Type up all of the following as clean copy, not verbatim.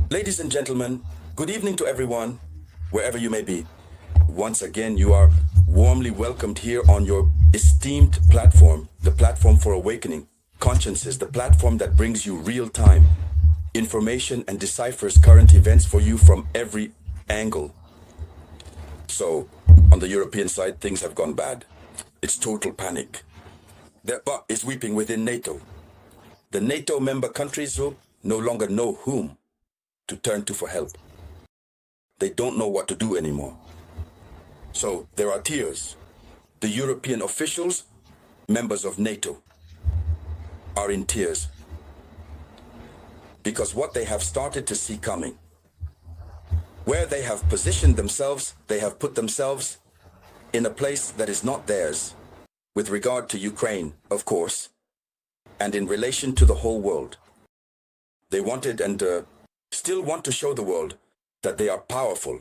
Ladies and gentlemen, good evening to everyone, wherever you may be. Once again, you are warmly welcomed here on your esteemed platform, the platform for awakening consciences, the platform that brings you real-time information and deciphers current events for you from every angle. So, on the European side, things have gone bad. It's total panic. The buck is weeping within NATO. The NATO member countries will no longer know whom to turn to for help. They don't know what to do anymore. So there are tears. The European officials, members of NATO, are in tears because what they have started to see coming, where they have positioned themselves, they have put themselves in a place that is not theirs with regard to Ukraine, of course, and in relation to the whole world. They wanted and still want to show the world that they are powerful,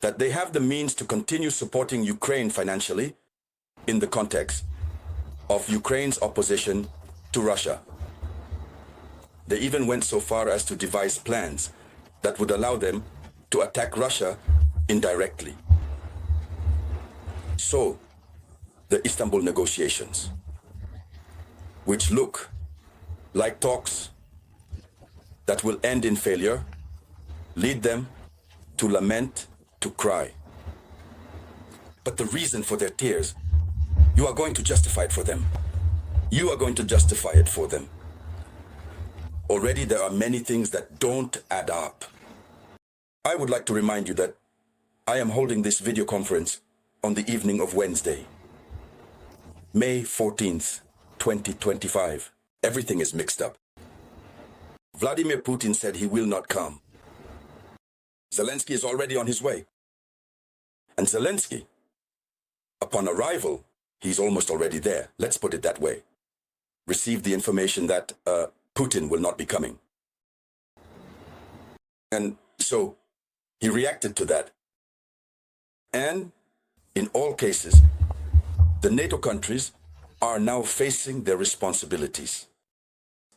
that they have the means to continue supporting Ukraine financially in the context of Ukraine's opposition to Russia. They even went so far as to devise plans that would allow them to attack Russia indirectly. So, the Istanbul negotiations, which look like talks that will end in failure, lead them to lament, to cry. But the reason for their tears, you are going to justify it for them. You are going to justify it for them. Already there are many things that don't add up. I would like to remind you that I am holding this video conference on the evening of Wednesday, May 14th, 2025. Everything is mixed up. Vladimir Putin said he will not come. Zelensky is already on his way. And Zelensky, upon arrival, he's almost already there. Let's put it that way. Received the information that Putin will not be coming. And so he reacted to that. And in all cases, the NATO countries are now facing their responsibilities.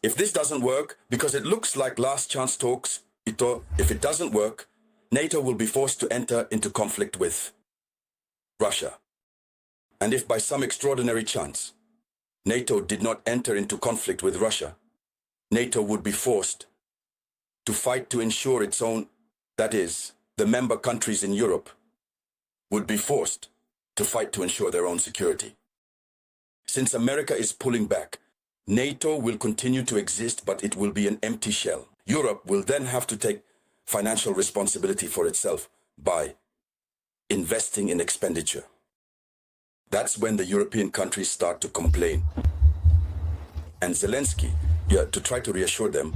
If this doesn't work, because it looks like last chance talks, if it doesn't work, NATO will be forced to enter into conflict with Russia. And if by some extraordinary chance, NATO did not enter into conflict with Russia, NATO would be forced to fight to ensure its own, that is, the member countries in Europe would be forced to fight to ensure their own security. Since America is pulling back, NATO will continue to exist, but it will be an empty shell. Europe will then have to take financial responsibility for itself by investing in expenditure. That's when the European countries start to complain. And Zelensky, to try to reassure them,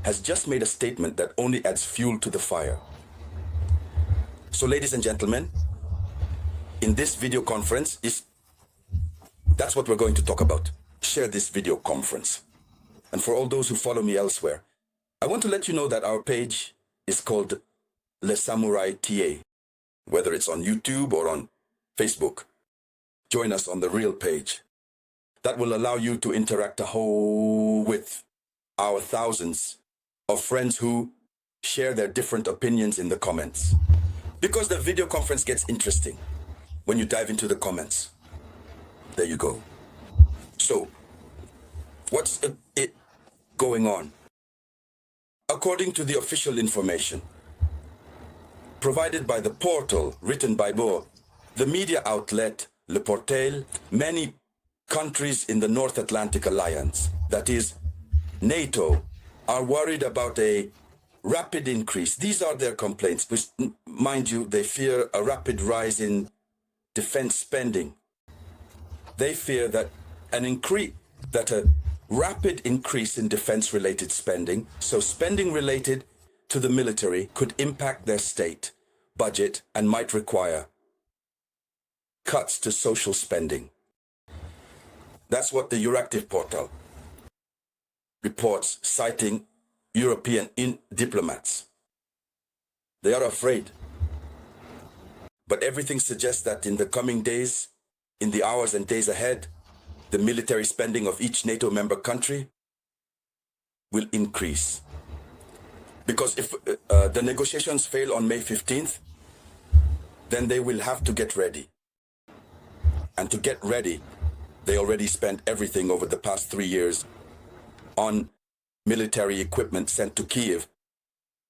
has just made a statement that only adds fuel to the fire. So, ladies and gentlemen, in this video conference, that's what we're going to talk about. Share this video conference. And for all those who follow me elsewhere, I want to let you know that our page is called Le Samouraï Théa, whether it's on YouTube or on Facebook. Join us on the real page. That will allow you to interact with our thousands of friends who share their different opinions in the comments. Because the video conference gets interesting when you dive into the comments. There you go. So, what's it going on? According to the official information provided by the portal written by the media outlet Le Portail, many countries in the North Atlantic Alliance, that is, NATO, are worried about a rapid increase. These are their complaints, which, mind you, they fear a rapid rise in defense spending. They fear that a rapid increase in defense-related spending, so spending related to the military, could impact their state budget and might require cuts to social spending. That's what the Euractiv portal reports, citing European diplomats. They are afraid. But everything suggests that in the coming days, in the hours and days ahead, the military spending of each NATO member country will increase. Because if the negotiations fail on May 15th, then they will have to get ready. And to get ready, they already spent everything over the past 3 years on military equipment sent to Kiev,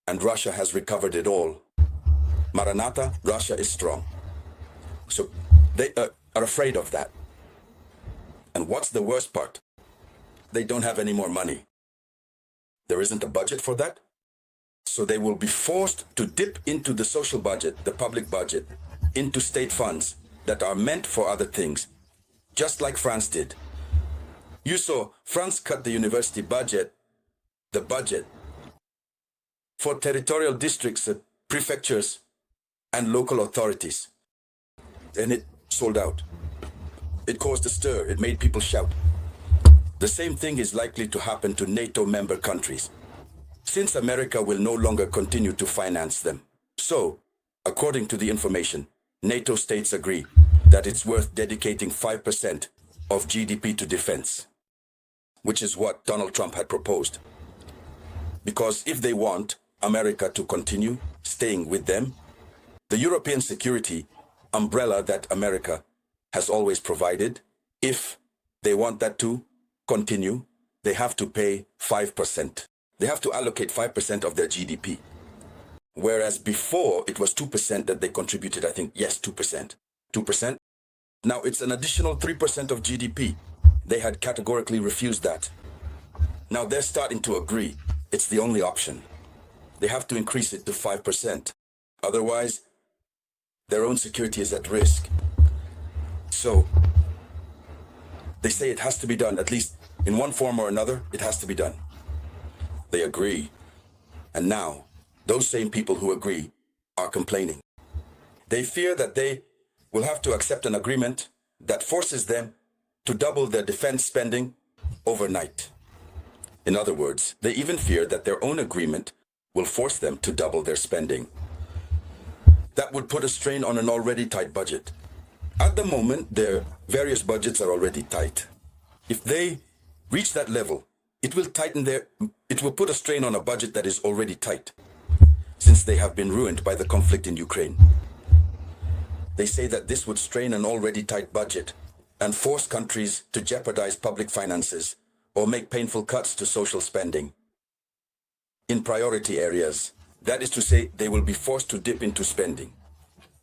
and Russia has recovered it all. Maranatha, Russia is strong. So they are afraid of that. And what's the worst part? They don't have any more money. There isn't a budget for that. So they will be forced to dip into the social budget, the public budget, into state funds that are meant for other things, just like France did. You saw France cut the university budget, the budget for territorial districts, prefectures, and local authorities. And it sold out. It caused a stir. It made people shout. The same thing is likely to happen to NATO member countries, since America will no longer continue to finance them. So, according to the information, NATO states agree that it's worth dedicating 5% of GDP to defense, which is what Donald Trump had proposed. Because if they want America to continue staying with them, the European security umbrella that America has always provided, if they want that to continue, they have to pay 5%. They have to allocate 5% of their GDP. Whereas before it was 2% that they contributed, I think, yes, 2%. 2%. Now it's an additional 3% of GDP. They had categorically refused that. Now they're starting to agree. It's the only option. They have to increase it to 5%. Otherwise, their own security is at risk. So, they say it has to be done, at least in one form or another, it has to be done. They agree. And now, those same people who agree are complaining. They fear that they will have to accept an agreement that forces them to double their defense spending overnight. In other words, they even fear that their own agreement will force them to double their spending. That would put a strain on an already tight budget. At the moment, their various budgets are already tight. If they reach that level, it will put a strain on a budget that is already tight, since they have been ruined by the conflict in Ukraine. They say that this would strain an already tight budget and force countries to jeopardize public finances or make painful cuts to social spending in priority areas. That is to say, they will be forced to dip into spending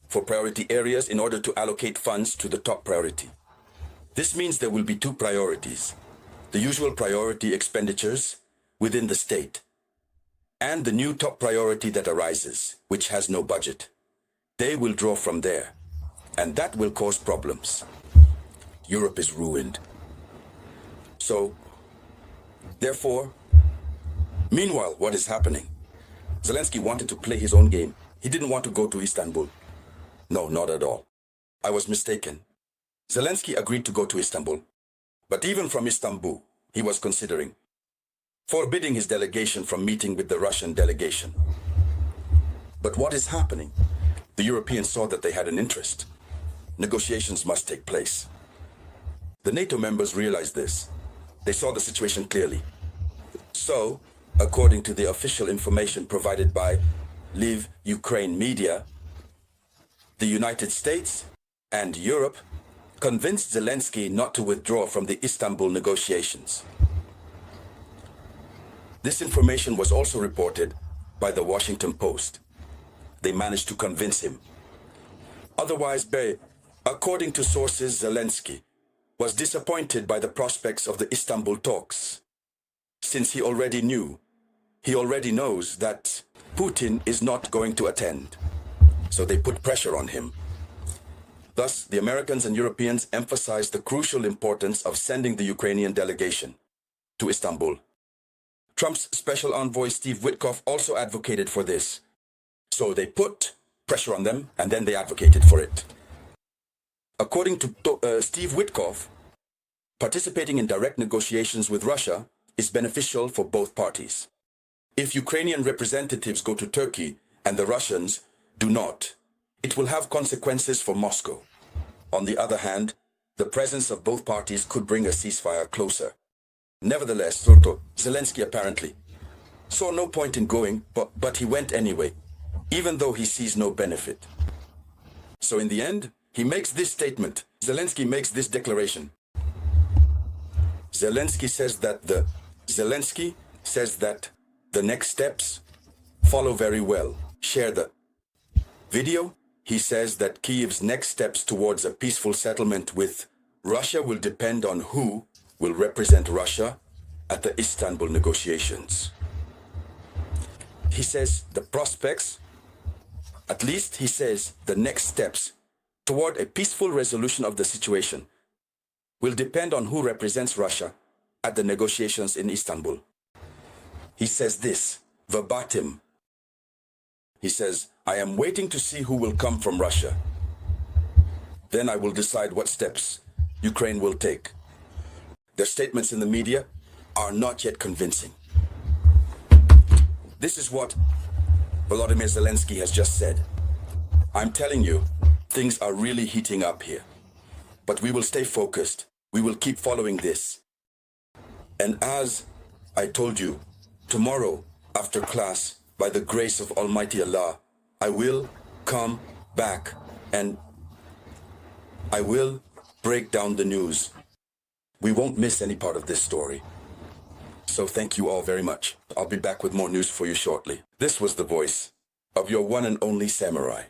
for priority areas in order to allocate funds to the top priority. This means there will be two priorities: the usual priority expenditures within the state, and the new top priority that arises, which has no budget. They will draw from there, and that will cause problems. Europe is ruined. So, therefore, meanwhile, what is happening? Zelensky wanted to play his own game. He didn't want to go to Istanbul. No, not at all. I was mistaken. Zelensky agreed to go to Istanbul. But even from Istanbul, he was considering forbidding his delegation from meeting with the Russian delegation. But what is happening? The Europeans saw that they had an interest. Negotiations must take place. The NATO members realized this. They saw the situation clearly. So, according to the official information provided by Live Ukraine media, the United States and Europe convinced Zelensky not to withdraw from the Istanbul negotiations. This information was also reported by the Washington Post. They managed to convince him. Otherwise, according to sources, Zelensky was disappointed by the prospects of the Istanbul talks, since he already knows that Putin is not going to attend. So they put pressure on him. Thus, the Americans and Europeans emphasized the crucial importance of sending the Ukrainian delegation to Istanbul. Trump's special envoy Steve Witkoff also advocated for this. So they put pressure on them, and then they advocated for it. According to Steve Witkoff, participating in direct negotiations with Russia is beneficial for both parties. If Ukrainian representatives go to Turkey and the Russians do not, it will have consequences for Moscow. On the other hand, the presence of both parties could bring a ceasefire closer. Nevertheless, Zelensky apparently saw no point in going, but he went anyway, even though he sees no benefit. So in the end, he makes this statement. Zelensky makes this declaration. Zelensky says that the next steps follow very well. Share the video. He says that Kiev's next steps towards a peaceful settlement with Russia will depend on who will represent Russia at the Istanbul negotiations. He says the prospects, at least he says the next steps toward a peaceful resolution of the situation will depend on who represents Russia at the negotiations in Istanbul. He says this verbatim. He says, I am waiting to see who will come from Russia. Then I will decide what steps Ukraine will take. Their statements in the media are not yet convincing. This is what Volodymyr Zelensky has just said. I'm telling you, things are really heating up here. But we will stay focused. We will keep following this. And as I told you, tomorrow after class, by the grace of Almighty Allah, I will come back and I will break down the news. We won't miss any part of this story. So thank you all very much. I'll be back with more news for you shortly. This was the voice of your one and only samurai.